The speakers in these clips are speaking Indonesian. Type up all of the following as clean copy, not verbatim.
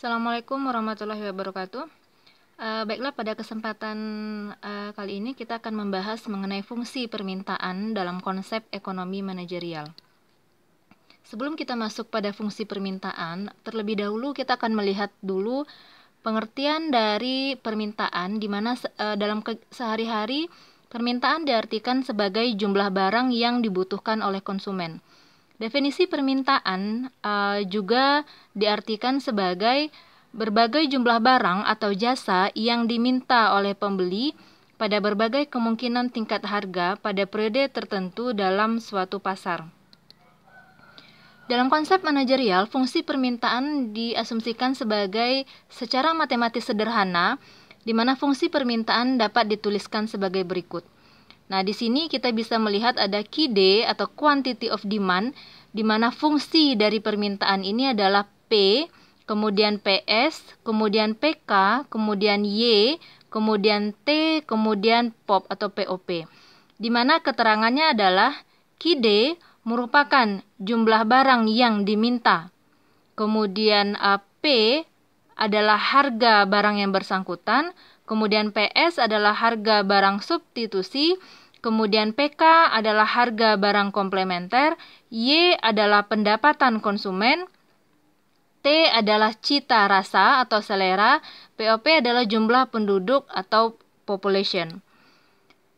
Assalamualaikum warahmatullahi wabarakatuh. Baiklah, pada kesempatan kali ini kita akan membahas mengenai fungsi permintaan dalam konsep ekonomi manajerial. Sebelum kita masuk pada fungsi permintaan, terlebih dahulu kita akan melihat dulu pengertian dari permintaan, di mana dalam sehari-hari permintaan diartikan sebagai jumlah barang yang dibutuhkan oleh konsumen. Definisi permintaan juga diartikan sebagai berbagai jumlah barang atau jasa yang diminta oleh pembeli pada berbagai kemungkinan tingkat harga pada periode tertentu dalam suatu pasar. Dalam konsep manajerial, fungsi permintaan diasumsikan sebagai secara matematis sederhana, di mana fungsi permintaan dapat dituliskan sebagai berikut. Nah, di sini kita bisa melihat ada QD atau quantity of demand, di mana fungsi dari permintaan ini adalah P, kemudian PS, kemudian PK, kemudian Y, kemudian T, kemudian POP atau POP. Di mana keterangannya adalah QD merupakan jumlah barang yang diminta. Kemudian P adalah harga barang yang bersangkutan, kemudian PS adalah harga barang substitusi, kemudian PK adalah harga barang komplementer, Y adalah pendapatan konsumen, T adalah cita rasa atau selera, POP adalah jumlah penduduk atau population.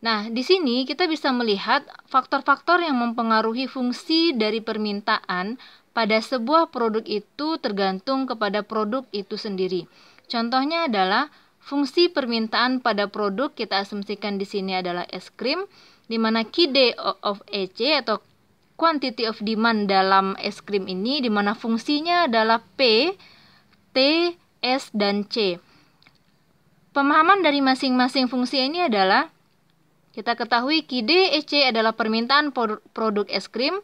Nah, di sini kita bisa melihat faktor-faktor yang mempengaruhi fungsi dari permintaan pada sebuah produk itu tergantung kepada produk itu sendiri. Contohnya adalah fungsi permintaan pada produk kita asumsikan di sini adalah es krim, di mana QD of EC atau quantity of demand dalam es krim ini, di mana fungsinya adalah P, T, S, dan C. Pemahaman dari masing-masing fungsi ini adalah kita ketahui QD EC adalah permintaan produk es krim,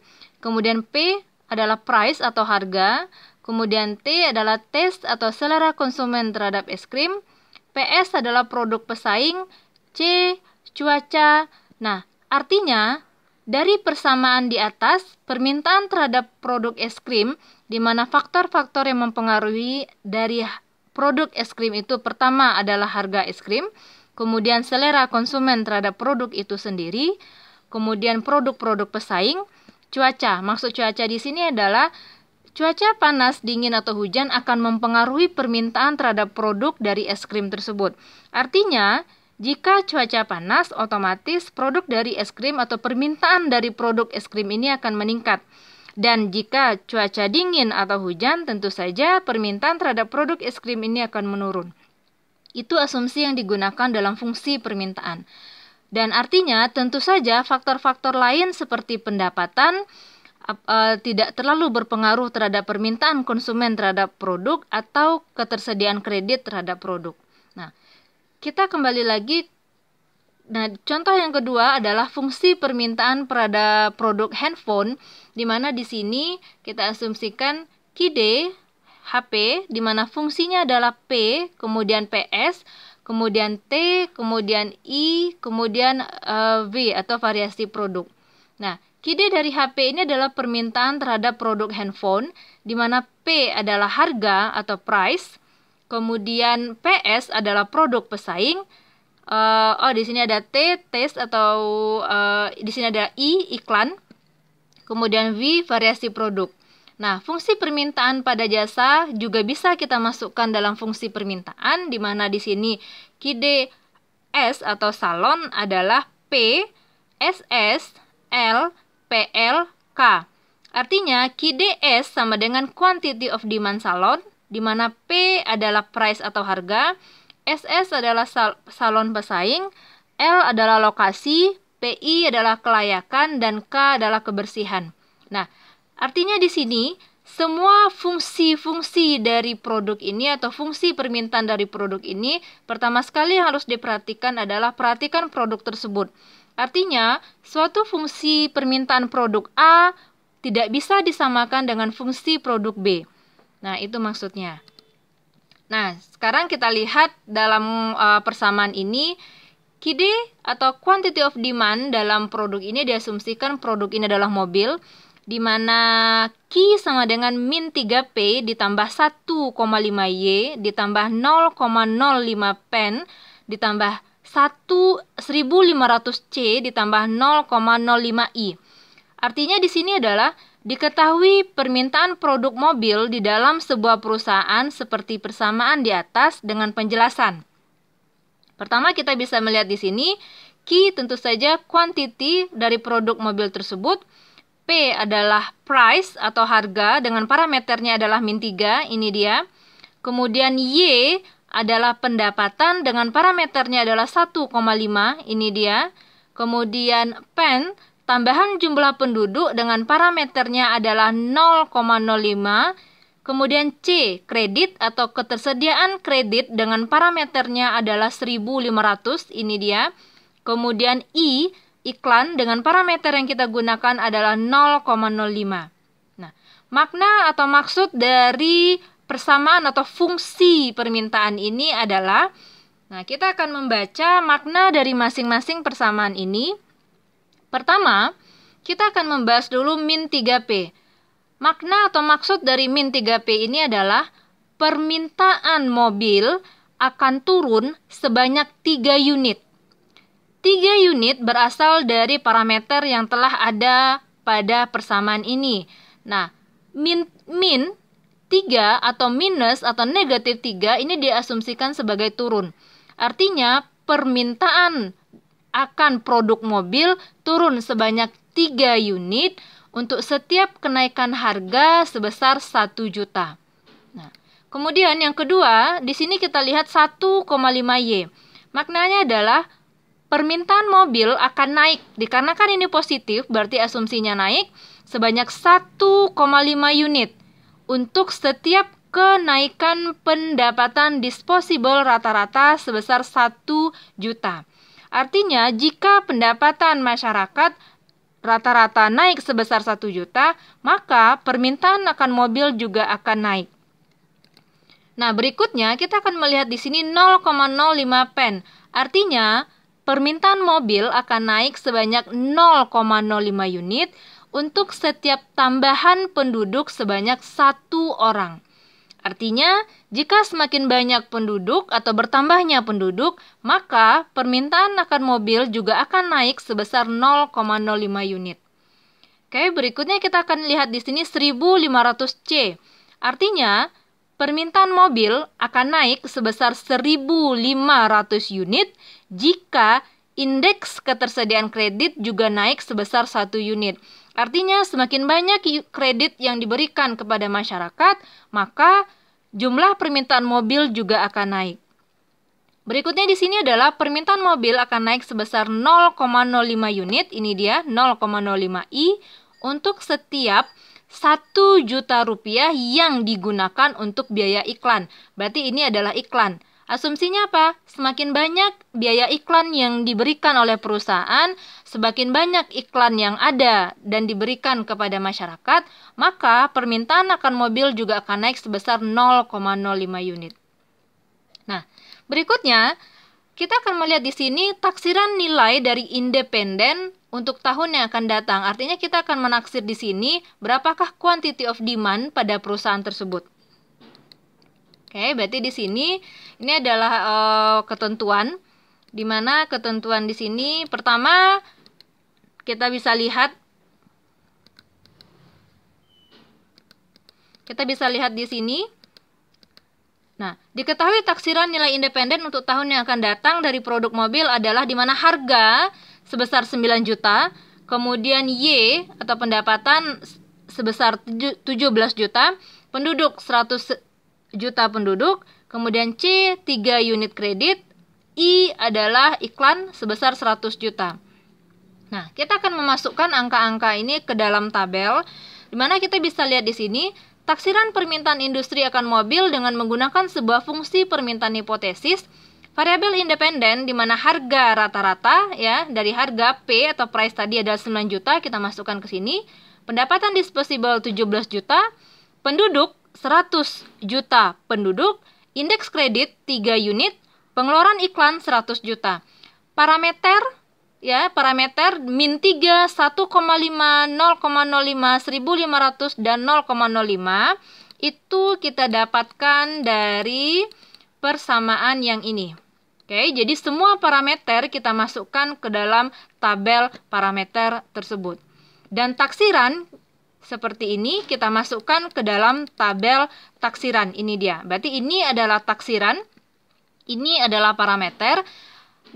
kemudian P adalah price atau harga, kemudian T adalah taste atau selera konsumen terhadap es krim, PS adalah produk pesaing, C cuaca. Nah, artinya dari persamaan di atas, permintaan terhadap produk es krim, di mana faktor-faktor yang mempengaruhi dari produk es krim itu pertama adalah harga es krim, kemudian selera konsumen terhadap produk itu sendiri, kemudian produk-produk pesaing, cuaca. Maksud cuaca di sini adalah cuaca panas, dingin, atau hujan akan mempengaruhi permintaan terhadap produk dari es krim tersebut. Artinya, jika cuaca panas, otomatis produk dari es krim atau permintaan dari produk es krim ini akan meningkat. Dan jika cuaca dingin atau hujan, tentu saja permintaan terhadap produk es krim ini akan menurun. Itu asumsi yang digunakan dalam fungsi permintaan. Dan artinya, tentu saja faktor-faktor lain seperti pendapatan tidak terlalu berpengaruh terhadap permintaan konsumen terhadap produk atau ketersediaan kredit terhadap produk. Nah, kita kembali lagi. Nah, contoh yang kedua adalah fungsi permintaan pada produk handphone, di mana di sini kita asumsikan QD HP, di mana fungsinya adalah P, kemudian PS, kemudian T, kemudian I, kemudian V atau variasi produk. Nah, QD dari HP ini adalah permintaan terhadap produk handphone, di mana P adalah harga atau price, kemudian PS adalah produk pesaing. Di sini ada T, taste atau di sini ada I, iklan, kemudian V, variasi produk. Nah, fungsi permintaan pada jasa juga bisa kita masukkan dalam fungsi permintaan, di mana di sini QD S atau salon adalah P, SS, L, PL, K. Artinya, QDS sama dengan quantity of demand salon, di mana P adalah price atau harga, SS adalah salon pesaing, L adalah lokasi, PI adalah kelayakan, dan K adalah kebersihan. Nah, artinya di sini semua fungsi-fungsi dari produk ini atau fungsi permintaan dari produk ini, pertama sekali yang harus diperhatikan adalah perhatikan produk tersebut. Artinya, suatu fungsi permintaan produk A tidak bisa disamakan dengan fungsi produk B. Nah, itu maksudnya. Nah, sekarang kita lihat dalam persamaan ini, QD atau quantity of demand dalam produk ini diasumsikan produk ini adalah mobil, di mana Q sama dengan min 3P ditambah 1,5Y ditambah 0,05 pen ditambah 1500C ditambah 0,05I. Artinya di sini adalah diketahui permintaan produk mobil di dalam sebuah perusahaan seperti persamaan di atas dengan penjelasan. Pertama, kita bisa melihat di sini Q tentu saja quantity dari produk mobil tersebut. P adalah price atau harga dengan parameternya adalah min 3, ini dia. Kemudian Y adalah pendapatan dengan parameternya adalah 1,5, ini dia. Kemudian pen, tambahan jumlah penduduk dengan parameternya adalah 0,05. Kemudian C, kredit atau ketersediaan kredit dengan parameternya adalah 1.500, ini dia. Kemudian I, iklan dengan parameter yang kita gunakan adalah 0,05. Nah, makna atau maksud dari persamaan atau fungsi permintaan ini adalah, nah, kita akan membaca makna dari masing-masing persamaan ini. Pertama, kita akan membahas dulu min 3P. Makna atau maksud dari min 3P ini adalah permintaan mobil akan turun sebanyak 3 unit. 3 unit berasal dari parameter yang telah ada pada persamaan ini. Nah, min 3 atau minus atau negatif 3 ini diasumsikan sebagai turun. Artinya, permintaan akan produk mobil turun sebanyak 3 unit untuk setiap kenaikan harga sebesar 1 juta. Nah, kemudian yang kedua, di sini kita lihat 1,5Y. Maknanya adalah permintaan mobil akan naik. Dikarenakan ini positif, berarti asumsinya naik sebanyak 1,5 unit untuk setiap kenaikan pendapatan disposable rata-rata sebesar 1 juta. Artinya, jika pendapatan masyarakat rata-rata naik sebesar 1 juta, maka permintaan akan mobil juga akan naik. Nah, berikutnya kita akan melihat di sini 0,05 pen. Artinya, permintaan mobil akan naik sebanyak 0,05 unit untuk setiap tambahan penduduk sebanyak 1 orang. Artinya, jika semakin banyak penduduk atau bertambahnya penduduk, maka permintaan akan mobil juga akan naik sebesar 0,05 unit. Oke, berikutnya kita akan lihat di sini 1500C. Artinya, permintaan mobil akan naik sebesar 1.500 unit jika indeks ketersediaan kredit juga naik sebesar 1 unit. Artinya semakin banyak kredit yang diberikan kepada masyarakat, maka jumlah permintaan mobil juga akan naik. Berikutnya di sini adalah permintaan mobil akan naik sebesar 0,05 unit, ini dia 0,05I untuk setiap 1 juta rupiah yang digunakan untuk biaya iklan. Berarti ini adalah iklan. Asumsinya apa? Semakin banyak biaya iklan yang diberikan oleh perusahaan, semakin banyak iklan yang ada dan diberikan kepada masyarakat, maka permintaan akan mobil juga akan naik sebesar 0,05 unit. Nah, berikutnya kita akan melihat di sini taksiran nilai dari independen untuk tahun yang akan datang. Artinya kita akan menaksir di sini berapakah quantity of demand pada perusahaan tersebut. Oke, berarti di sini ini adalah ketentuan, di mana ketentuan di sini pertama kita bisa lihat di sini. Nah, diketahui taksiran nilai independen untuk tahun yang akan datang dari produk mobil adalah di mana harga sebesar 9 juta, kemudian Y atau pendapatan sebesar 17 juta, penduduk 100 juta penduduk, kemudian C 3 unit kredit, I adalah iklan sebesar 100 juta. Nah, kita akan memasukkan angka-angka ini ke dalam tabel, di mana kita bisa lihat di sini taksiran permintaan industri akan mobil dengan menggunakan sebuah fungsi permintaan hipotesis, variabel independen di mana harga rata-rata ya dari harga P atau price tadi adalah 9 juta, kita masukkan ke sini, pendapatan disposable 17 juta, penduduk 100 juta penduduk, indeks kredit 3 unit, pengeluaran iklan 100 juta. Parameter ya, parameter min 3, 1,5, 0,05, 1500 dan 0,05 itu kita dapatkan dari persamaan yang ini. Oke, jadi semua parameter kita masukkan ke dalam tabel parameter tersebut. Dan taksiran seperti ini kita masukkan ke dalam tabel taksiran. Ini dia. Berarti ini adalah taksiran, ini adalah parameter.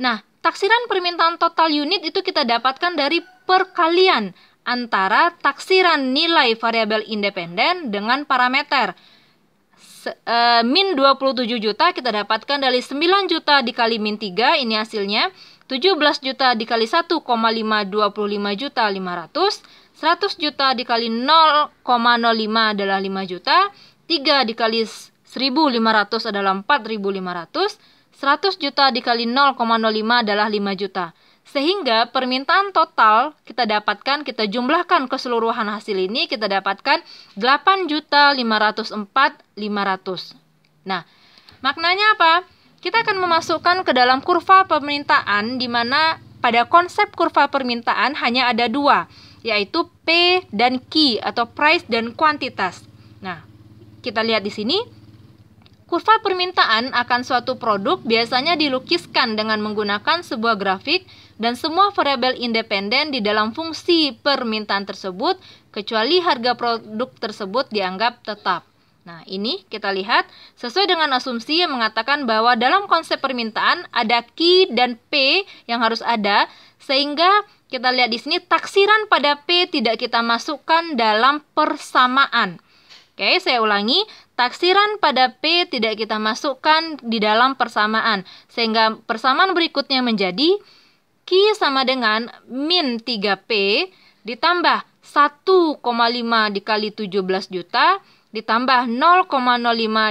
Nah, taksiran permintaan total unit itu kita dapatkan dari perkalian antara taksiran nilai variabel independen dengan parameter. Min 27 juta kita dapatkan dari 9 juta dikali min 3, ini hasilnya. 17 juta dikali 1,525 juta 500. 100 juta dikali 0,05 adalah 5 juta. 3 dikali 1.500 adalah 4.500. 100 juta dikali 0,05 adalah 5 juta. Sehingga permintaan total kita dapatkan, kita jumlahkan keseluruhan hasil ini, kita dapatkan 8.504.500. Nah, maknanya apa? Kita akan memasukkan ke dalam kurva permintaan, di mana pada konsep kurva permintaan hanya ada dua, yaitu P dan Q atau price dan kuantitas. Nah, kita lihat di sini. Kurva permintaan akan suatu produk biasanya dilukiskan dengan menggunakan sebuah grafik dan semua variabel independen di dalam fungsi permintaan tersebut, kecuali harga produk tersebut dianggap tetap. Nah, ini kita lihat sesuai dengan asumsi yang mengatakan bahwa dalam konsep permintaan ada Q dan P yang harus ada, sehingga kita lihat di sini taksiran pada P tidak kita masukkan dalam persamaan. Oke, saya ulangi, taksiran pada P tidak kita masukkan di dalam persamaan, sehingga persamaan berikutnya menjadi Q sama dengan min 3P ditambah 1,5 dikali 17 juta, ditambah 0,05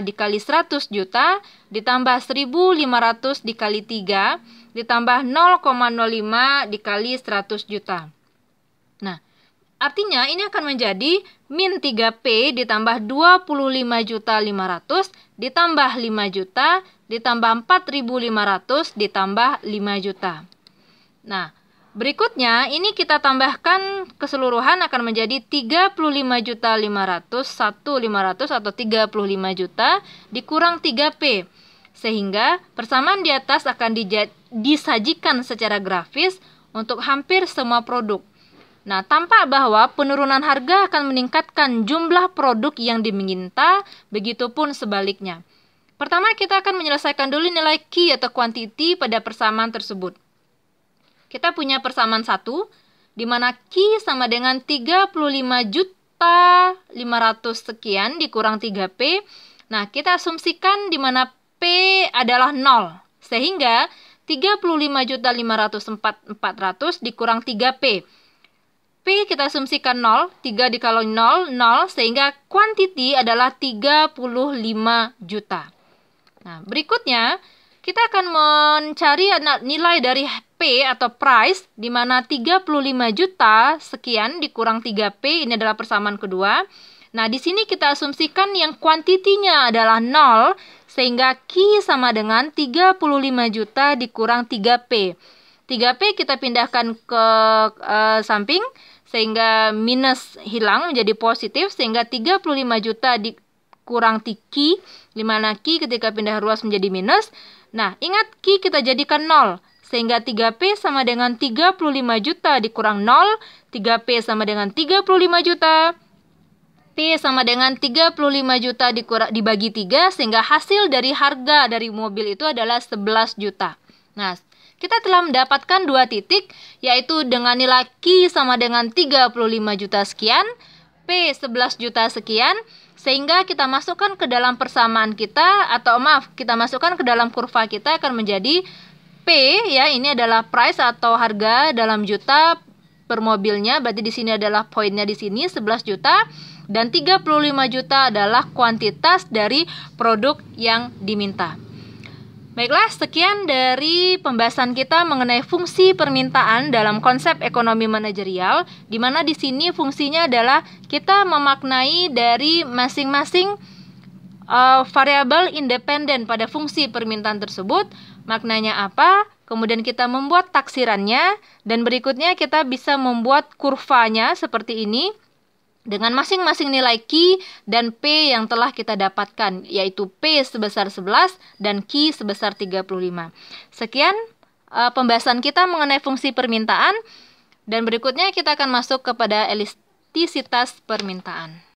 dikali 100 juta, ditambah 1.500 dikali 3, ditambah 0,05 dikali 100 juta. Nah, artinya ini akan menjadi min 3P ditambah 25.500 ditambah 5 juta ditambah 4.500 ditambah 5 juta. Nah, berikutnya ini kita tambahkan keseluruhan akan menjadi 35.500, 1.500 atau 35 juta dikurang 3P. Sehingga persamaan di atas akan disajikan secara grafis untuk hampir semua produk. Nah, tampak bahwa penurunan harga akan meningkatkan jumlah produk yang diminta, begitupun sebaliknya. Pertama, kita akan menyelesaikan dulu nilai Q atau quantity pada persamaan tersebut. Kita punya persamaan 1, di mana Q sama dengan 35.500 sekian dikurang 3P. Nah, kita asumsikan di mana P adalah 0, sehingga 35.504.400 dikurang 3P. P kita asumsikan 0, 3 dikali 0, 0, sehingga quantity adalah 35 juta. Nah, berikutnya kita akan mencari nilai dari P atau price, di mana 35 juta sekian dikurang 3P, ini adalah persamaan kedua. Nah, di sini kita asumsikan yang quantity-nya adalah 0, sehingga Q sama dengan 35 juta dikurang 3P. 3P kita pindahkan ke samping, sehingga minus hilang menjadi positif, sehingga 35 juta dikurang Q, di mana Q ketika pindah ruas menjadi minus. Nah, ingat Q kita jadikan 0, sehingga 3P sama dengan 35 juta dikurang 0, 3P sama dengan 35 juta, P sama dengan 35 juta dibagi 3, sehingga hasil dari harga dari mobil itu adalah 11 juta. Nah, kita telah mendapatkan dua titik, yaitu dengan nilai Q sama dengan 35 juta sekian, P 11 juta sekian, sehingga kita masukkan ke dalam persamaan kita, atau maaf, kita masukkan ke dalam kurva kita akan menjadi P, ya, ini adalah price atau harga dalam juta per mobilnya, berarti di sini adalah poinnya di sini 11 juta, dan 35 juta adalah kuantitas dari produk yang diminta. Baiklah, sekian dari pembahasan kita mengenai fungsi permintaan dalam konsep ekonomi manajerial, di mana di sini fungsinya adalah kita memaknai dari masing-masing variabel independen pada fungsi permintaan tersebut, maknanya apa, kemudian kita membuat taksirannya, dan berikutnya kita bisa membuat kurvanya seperti ini dengan masing-masing nilai Q dan P yang telah kita dapatkan, yaitu P sebesar 11 dan Q sebesar 35. Sekian pembahasan kita mengenai fungsi permintaan, dan berikutnya kita akan masuk kepada elastisitas permintaan.